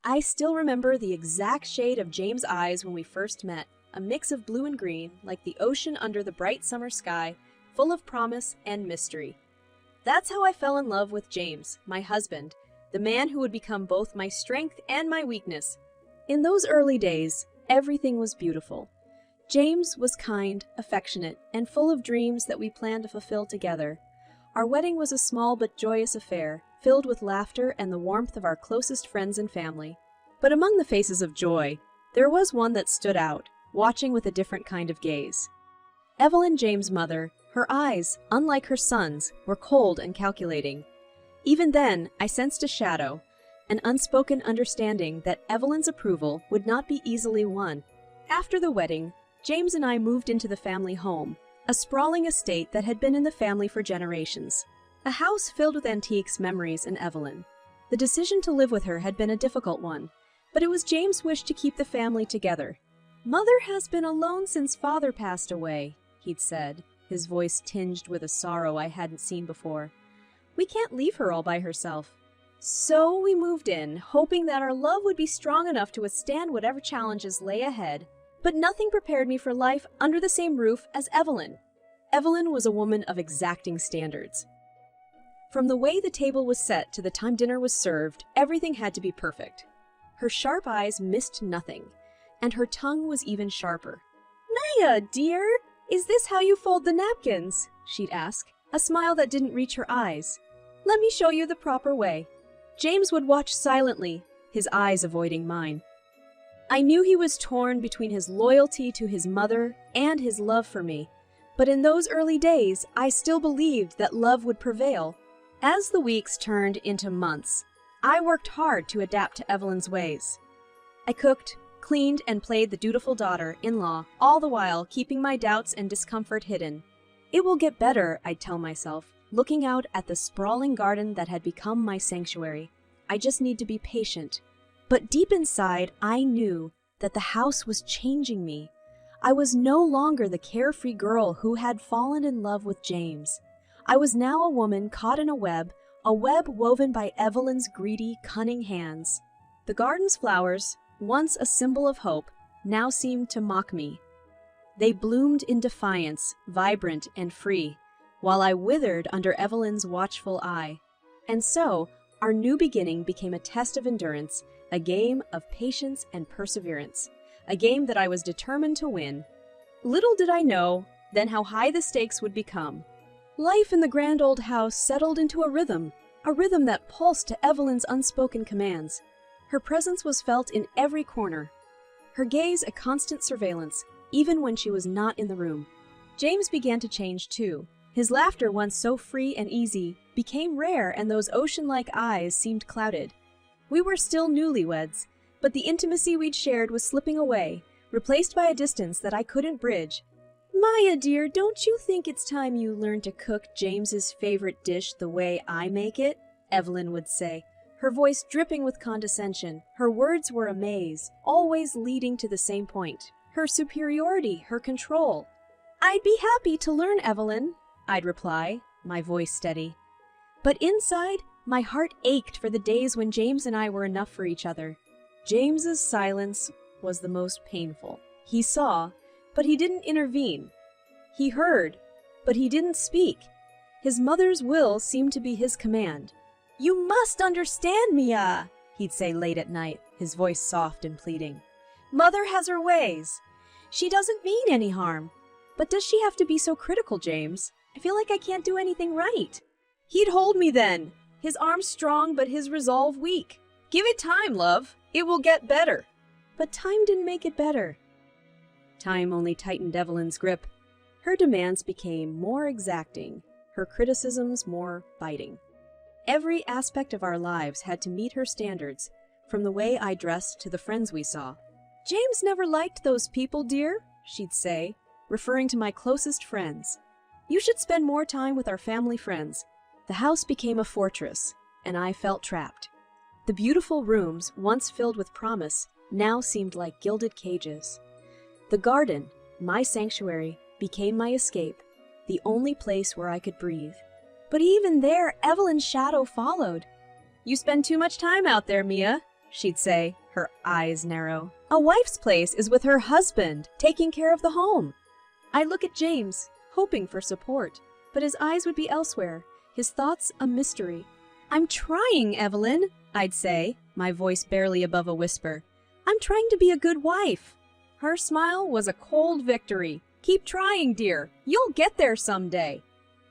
I still remember the exact shade of James' eyes when we first met, a mix of blue and green, like the ocean under the bright summer sky, full of promise and mystery. That's how I fell in love with James, my husband, the man who would become both my strength and my weakness. In those early days, everything was beautiful. James was kind, affectionate, and full of dreams that we planned to fulfill together. Our wedding was a small but joyous affair, filled with laughter and the warmth of our closest friends and family. But among the faces of joy, there was one that stood out, watching with a different kind of gaze. Evelyn, James' mother, her eyes, unlike her son's, were cold and calculating. Even then, I sensed a shadow, an unspoken understanding that Evelyn's approval would not be easily won. After the wedding, James and I moved into the family home, a sprawling estate that had been in the family for generations. A house filled with antiques, memories, and Evelyn. The decision to live with her had been a difficult one, but it was James' wish to keep the family together. "Mother has been alone since Father passed away," he'd said, his voice tinged with a sorrow I hadn't seen before. "We can't leave her all by herself." So we moved in, hoping that our love would be strong enough to withstand whatever challenges lay ahead. But nothing prepared me for life under the same roof as Evelyn. Evelyn was a woman of exacting standards. From the way the table was set to the time dinner was served, everything had to be perfect. Her sharp eyes missed nothing, and her tongue was even sharper. "Naya, dear, is this how you fold the napkins?" she'd ask, a smile that didn't reach her eyes. "Let me show you the proper way." James would watch silently, his eyes avoiding mine. I knew he was torn between his loyalty to his mother and his love for me, but in those early days, I still believed that love would prevail. As the weeks turned into months, I worked hard to adapt to Evelyn's ways. I cooked, cleaned, and played the dutiful daughter-in-law, all the while keeping my doubts and discomfort hidden. "It will get better," I'd tell myself, looking out at the sprawling garden that had become my sanctuary. "I just need to be patient." But deep inside, I knew that the house was changing me. I was no longer the carefree girl who had fallen in love with James. I was now a woman caught in a web woven by Evelyn's greedy, cunning hands. The garden's flowers, once a symbol of hope, now seemed to mock me. They bloomed in defiance, vibrant and free, while I withered under Evelyn's watchful eye. And so, our new beginning became a test of endurance, a game of patience and perseverance, a game that I was determined to win. Little did I know then how high the stakes would become. Life in the grand old house settled into a rhythm that pulsed to Evelyn's unspoken commands. Her presence was felt in every corner, her gaze a constant surveillance, even when she was not in the room. James began to change too. His laughter, once so free and easy, became rare, and those ocean-like eyes seemed clouded. We were still newlyweds, but the intimacy we'd shared was slipping away, replaced by a distance that I couldn't bridge. "Maya, dear, don't you think it's time you learned to cook James's favorite dish the way I make it?" Evelyn would say, her voice dripping with condescension. Her words were a maze, always leading to the same point: her superiority, her control. "I'd be happy to learn, Evelyn," I'd reply, my voice steady. But inside, my heart ached for the days when James and I were enough for each other. James's silence was the most painful. He saw, but he didn't intervene. He heard, but he didn't speak. His mother's will seemed to be his command. "You must understand, Mia," he'd say late at night, his voice soft and pleading. "Mother has her ways. She doesn't mean any harm. But does she have to be so critical, James? I feel like I can't do anything right." He'd hold me then, his arms strong but his resolve weak. "Give it time, love. It will get better." But time didn't make it better. Time only tightened Evelyn's grip. Her demands became more exacting, her criticisms more biting. Every aspect of our lives had to meet her standards, from the way I dressed to the friends we saw. "James never liked those people, dear," she'd say, referring to my closest friends. "You should spend more time with our family friends." The house became a fortress, and I felt trapped. The beautiful rooms, once filled with promise, now seemed like gilded cages. The garden, my sanctuary, became my escape, the only place where I could breathe. But even there, Evelyn's shadow followed. "You spend too much time out there, Mia," she'd say, her eyes narrow. A wife's place is with her husband, taking care of the home. I'd look at James, hoping for support, but his eyes would be elsewhere, his thoughts a mystery. I'm trying, Evelyn, I'd say, my voice barely above a whisper. I'm trying to be a good wife. Her smile was a cold victory. Keep trying, dear. You'll get there someday.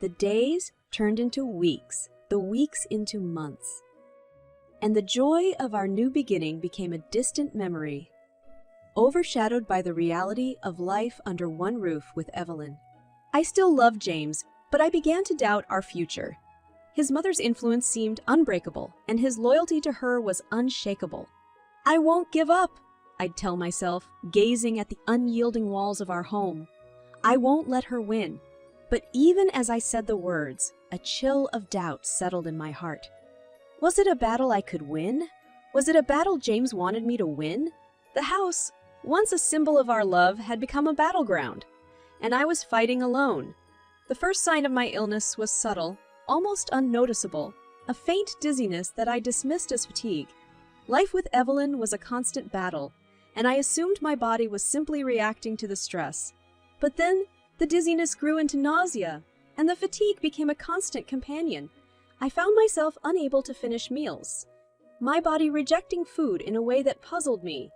The days turned into weeks, the weeks into months. And the joy of our new beginning became a distant memory, overshadowed by the reality of life under one roof with Evelyn. I still loved James, but I began to doubt our future. His mother's influence seemed unbreakable, and his loyalty to her was unshakable. I won't give up, I'd tell myself, gazing at the unyielding walls of our home. I won't let her win. But even as I said the words, a chill of doubt settled in my heart. Was it a battle I could win? Was it a battle James wanted me to win? The house, once a symbol of our love, had become a battleground, and I was fighting alone. The first sign of my illness was subtle, almost unnoticeable, a faint dizziness that I dismissed as fatigue. Life with Evelyn was a constant battle, and I assumed my body was simply reacting to the stress. But then, the dizziness grew into nausea, and the fatigue became a constant companion. I found myself unable to finish meals, my body rejecting food in a way that puzzled me.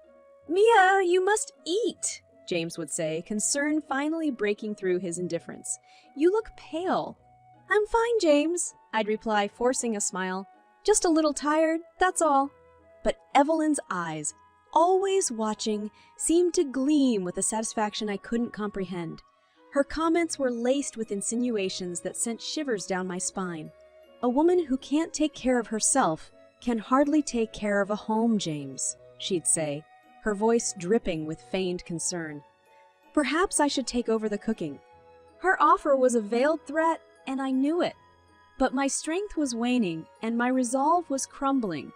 Mia, you must eat, James would say, concern finally breaking through his indifference. You look pale. I'm fine, James, I'd reply, forcing a smile. Just a little tired, that's all. But Evelyn's eyes, always watching, seemed to gleam with a satisfaction I couldn't comprehend. Her comments were laced with insinuations that sent shivers down my spine. A woman who can't take care of herself can hardly take care of a home, James, she'd say, her voice dripping with feigned concern. Perhaps I should take over the cooking. Her offer was a veiled threat, and I knew it. But my strength was waning, and my resolve was crumbling.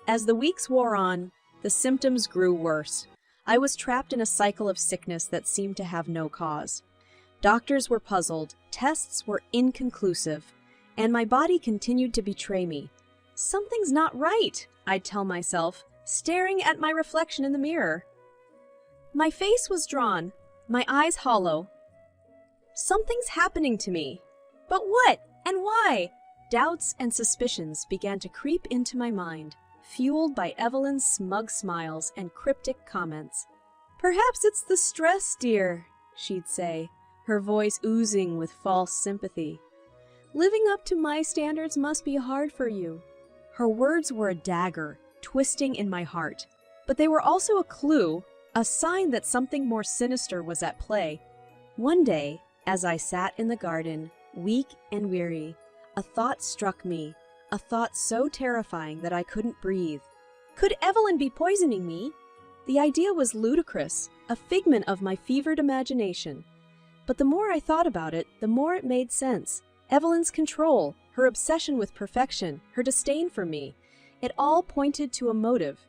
As the weeks wore on, the symptoms grew worse. I was trapped in a cycle of sickness that seemed to have no cause. Doctors were puzzled, tests were inconclusive, and my body continued to betray me. Something's not right, I'd tell myself, staring at my reflection in the mirror. My face was drawn, my eyes hollow. Something's happening to me. But what and why? Doubts and suspicions began to creep into my mind, fueled by Evelyn's smug smiles and cryptic comments. Perhaps it's the stress, dear, she'd say, her voice oozing with false sympathy. Living up to my standards must be hard for you. Her words were a dagger, twisting in my heart. But they were also a clue, a sign that something more sinister was at play. One day, as I sat in the garden, weak and weary, a thought struck me, a thought so terrifying that I couldn't breathe. Could Evelyn be poisoning me? The idea was ludicrous, a figment of my fevered imagination. But the more I thought about it, the more it made sense. Evelyn's control, her obsession with perfection, her disdain for me, it all pointed to a motive.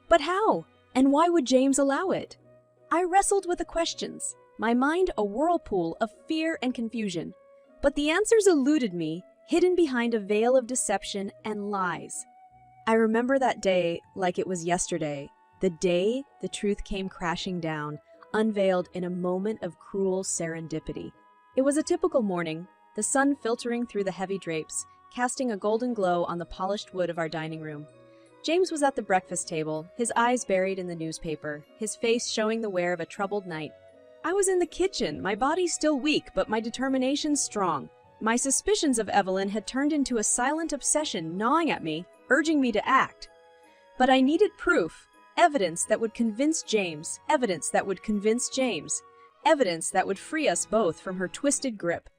But how? And why would James allow it? I wrestled with the questions, my mind a whirlpool of fear and confusion. But the answers eluded me, hidden behind a veil of deception and lies. I remember that day like it was yesterday, the day the truth came crashing down, unveiled in a moment of cruel serendipity. It was a typical morning, the sun filtering through the heavy drapes, casting a golden glow on the polished wood of our dining room. James was at the breakfast table, his eyes buried in the newspaper, his face showing the wear of a troubled night. I was in the kitchen, my body still weak, but my determination strong. My suspicions of Evelyn had turned into a silent obsession gnawing at me, urging me to act. But I needed proof, evidence that would convince James, evidence that would convince James, evidence that would free us both from her twisted grip.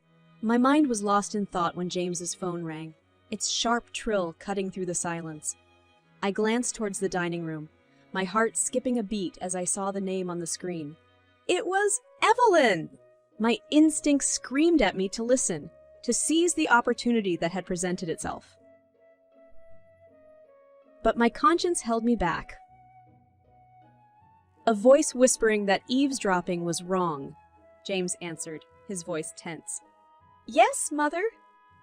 My mind was lost in thought when James's phone rang, its sharp trill cutting through the silence. I glanced towards the dining room, my heart skipping a beat as I saw the name on the screen. It was Evelyn! My instincts screamed at me to listen, to seize the opportunity that had presented itself. But my conscience held me back. A voice whispering that eavesdropping was wrong, James answered, his voice tense. Yes, Mother?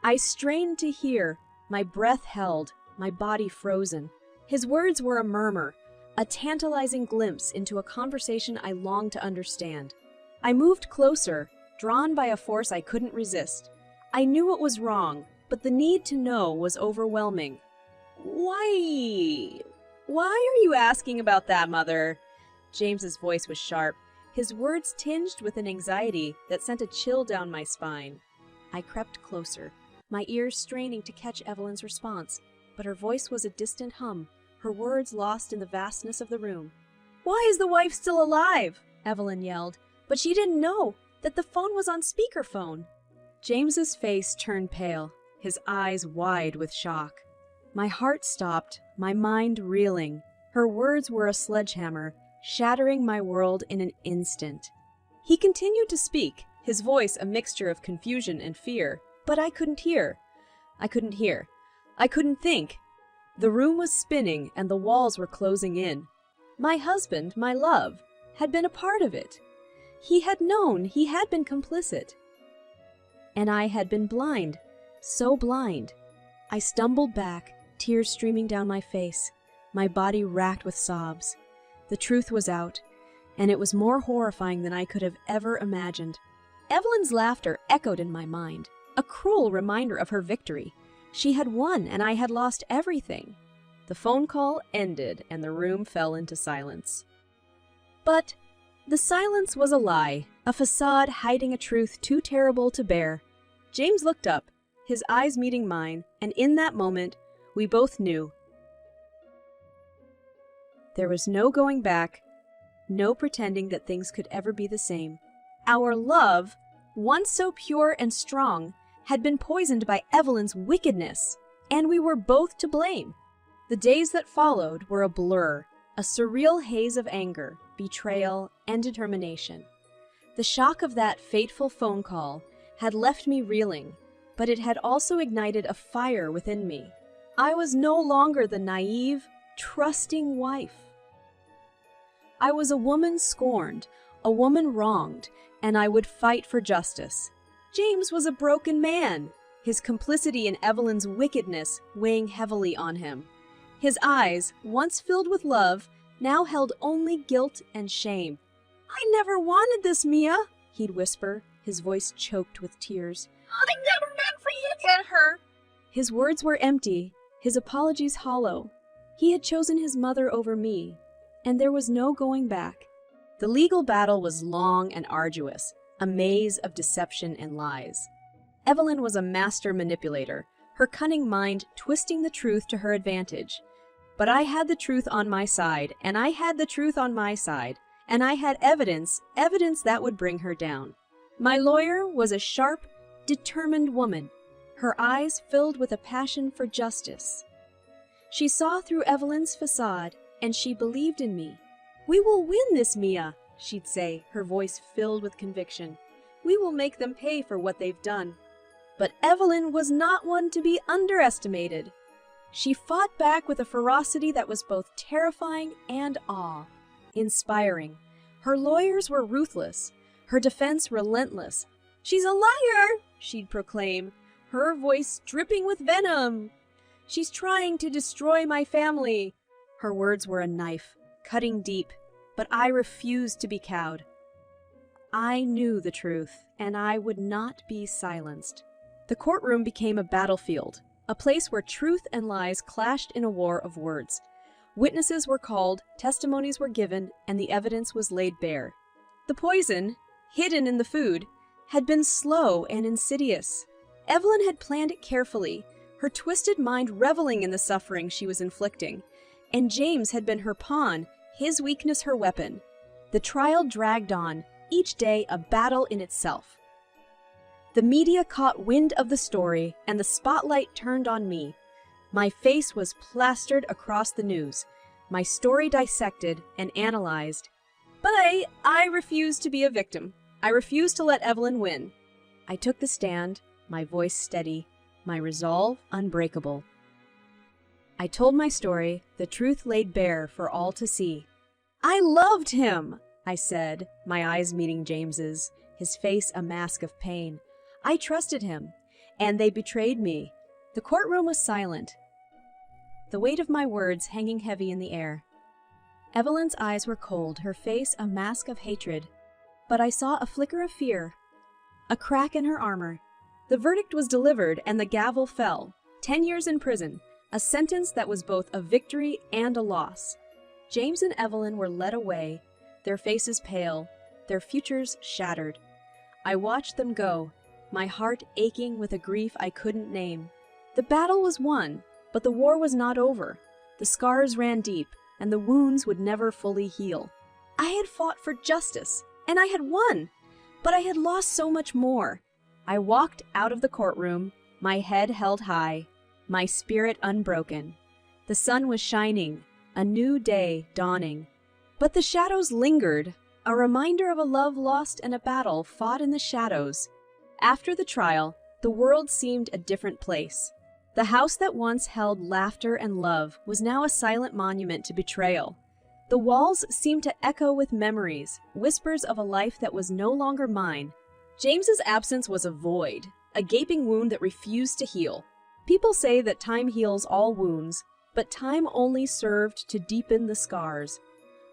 I strained to hear, my breath held, my body frozen. His words were a murmur, a tantalizing glimpse into a conversation I longed to understand. I moved closer, drawn by a force I couldn't resist. I knew it was wrong, but the need to know was overwhelming. Why are you asking about that, Mother? James's voice was sharp, his words tinged with an anxiety that sent a chill down my spine. I crept closer, my ears straining to catch Evelyn's response, but her voice was a distant hum, her words lost in the vastness of the room. Why is the wife still alive? Evelyn yelled, but she didn't know that the phone was on speakerphone. James's face turned pale, his eyes wide with shock. My heart stopped, my mind reeling. Her words were a sledgehammer, shattering my world in an instant. He continued to speak, his voice a mixture of confusion and fear, but I couldn't hear. I couldn't think. The room was spinning and the walls were closing in. My husband, my love, had been a part of it. He had known, he had been complicit. And I had been blind, so blind. I stumbled back, tears streaming down my face, my body racked with sobs. The truth was out, and it was more horrifying than I could have ever imagined. Evelyn's laughter echoed in my mind, a cruel reminder of her victory. She had won, and I had lost everything. The phone call ended, and the room fell into silence. But the silence was a lie, a facade hiding a truth too terrible to bear. James looked up, his eyes meeting mine, and in that moment, we both knew. There was no going back, no pretending that things could ever be the same. Our love, once so pure and strong, had been poisoned by Evelyn's wickedness, and we were both to blame. The days that followed were a blur, a surreal haze of anger, betrayal, and determination. The shock of that fateful phone call had left me reeling, but it had also ignited a fire within me. I was no longer the naive, trusting wife. I was a woman scorned, a woman wronged, and I would fight for justice. James was a broken man, his complicity in Evelyn's wickedness weighing heavily on him. His eyes, once filled with love, now held only guilt and shame. "I never wanted this, Mia," he'd whisper, his voice choked with tears. "I never meant for you to hit her." His words were empty, his apologies hollow. He had chosen his mother over me, and there was no going back. The legal battle was long and arduous, a maze of deception and lies. Evelyn was a master manipulator, her cunning mind twisting the truth to her advantage. But I had the truth on my side, and I had the truth on my side, and I had evidence that would bring her down. My lawyer was a sharp, determined woman, her eyes filled with a passion for justice. She saw through Evelyn's facade, and she believed in me. "We will win this, Mia," she'd say, her voice filled with conviction. "We will make them pay for what they've done." But Evelyn was not one to be underestimated. She fought back with a ferocity that was both terrifying and awe-inspiring. Her lawyers were ruthless, her defense relentless. "She's a liar," she'd proclaim, her voice dripping with venom. "She's trying to destroy my family." Her words were a knife, cutting deep, but I refused to be cowed. I knew the truth, and I would not be silenced. The courtroom became a battlefield, a place where truth and lies clashed in a war of words. Witnesses were called, testimonies were given, and the evidence was laid bare. The poison, hidden in the food, had been slow and insidious. Evelyn had planned it carefully, her twisted mind reveling in the suffering she was inflicting. And James had been her pawn, his weakness her weapon. The trial dragged on, each day a battle in itself. The media caught wind of the story, and the spotlight turned on me. My face was plastered across the news, my story dissected and analyzed. But I refused to be a victim. I refused to let Evelyn win. I took the stand, my voice steady, my resolve unbreakable. I told my story, the truth laid bare for all to see. "I loved him," I said, my eyes meeting James's, his face a mask of pain. "I trusted him, and they betrayed me." The courtroom was silent. the weight of my words hanging heavy in the air. Evelyn's eyes were cold, her face a mask of hatred. But I saw a flicker of fear, a crack in her armor. The verdict was delivered and the gavel fell. 10 years in prison, a sentence that was both a victory and a loss. James and Evelyn were led away, their faces pale, their futures shattered. I watched them go, my heart aching with a grief I couldn't name. The battle was won, but the war was not over. The scars ran deep, and the wounds would never fully heal. I had fought for justice, and I had won, but I had lost so much more. I walked out of the courtroom, my head held high, my spirit unbroken. The sun was shining, a new day dawning. But the shadows lingered, a reminder of a love lost and a battle fought in the shadows. After the trial, the world seemed a different place. The house that once held laughter and love was now a silent monument to betrayal. The walls seemed to echo with memories, whispers of a life that was no longer mine. James's absence was a void, a gaping wound that refused to heal. People say that time heals all wounds, but time only served to deepen the scars.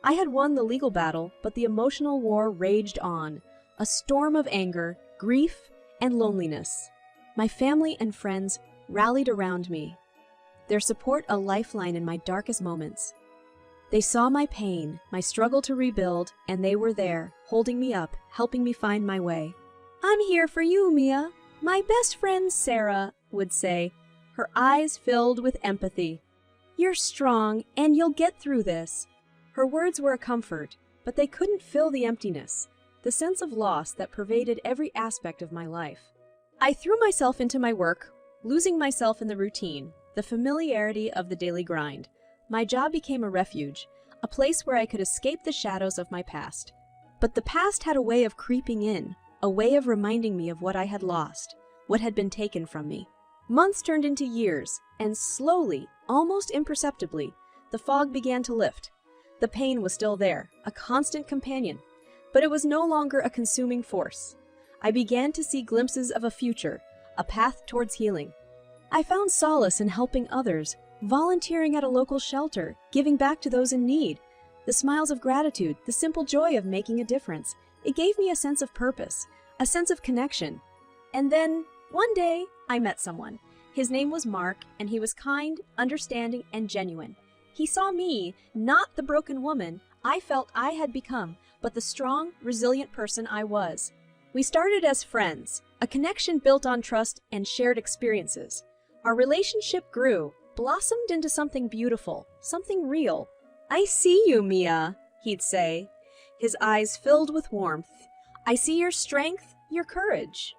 I had won the legal battle, but the emotional war raged on, a storm of anger, grief, and loneliness. My family and friends rallied around me, their support a lifeline in my darkest moments. They saw my pain, my struggle to rebuild, and they were there, holding me up, helping me find my way. "I'm here for you, Mia," my best friend Sarah would say, her eyes filled with empathy. "You're strong, and you'll get through this." Her words were a comfort, but they couldn't fill the emptiness, the sense of loss that pervaded every aspect of my life. I threw myself into my work, losing myself in the routine, the familiarity of the daily grind. My job became a refuge, a place where I could escape the shadows of my past. But the past had a way of creeping in, a way of reminding me of what I had lost, what had been taken from me. Months turned into years, and slowly, almost imperceptibly, the fog began to lift. The pain was still there, a constant companion, but it was no longer a consuming force. I began to see glimpses of a future, a path towards healing. I found solace in helping others, volunteering at a local shelter, giving back to those in need. The smiles of gratitude, the simple joy of making a difference. It gave me a sense of purpose, a sense of connection. And then, one day, I met someone. His name was Mark, and he was kind, understanding, and genuine. He saw me, not the broken woman I felt I had become, but the strong, resilient person I was. We started as friends, a connection built on trust and shared experiences. Our relationship grew, blossomed into something beautiful, something real. "I see you, Mia," he'd say, his eyes filled with warmth. "I see your strength, your courage."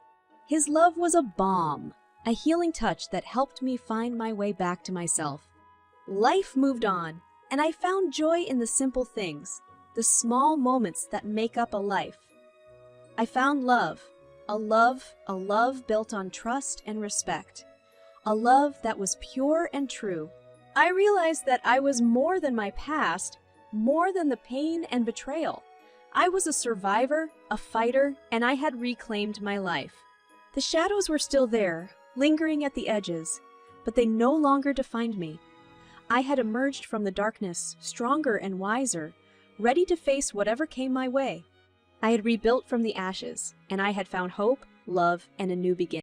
His love was a balm, a healing touch that helped me find my way back to myself. Life moved on, and I found joy in the simple things, the small moments that make up a life. I found love, a love built on trust and respect, a love that was pure and true. I realized that I was more than my past, more than the pain and betrayal. I was a survivor, a fighter, and I had reclaimed my life. The shadows were still there, lingering at the edges, but they no longer defined me. I had emerged from the darkness, stronger and wiser, ready to face whatever came my way. I had rebuilt from the ashes, and I had found hope, love, and a new beginning.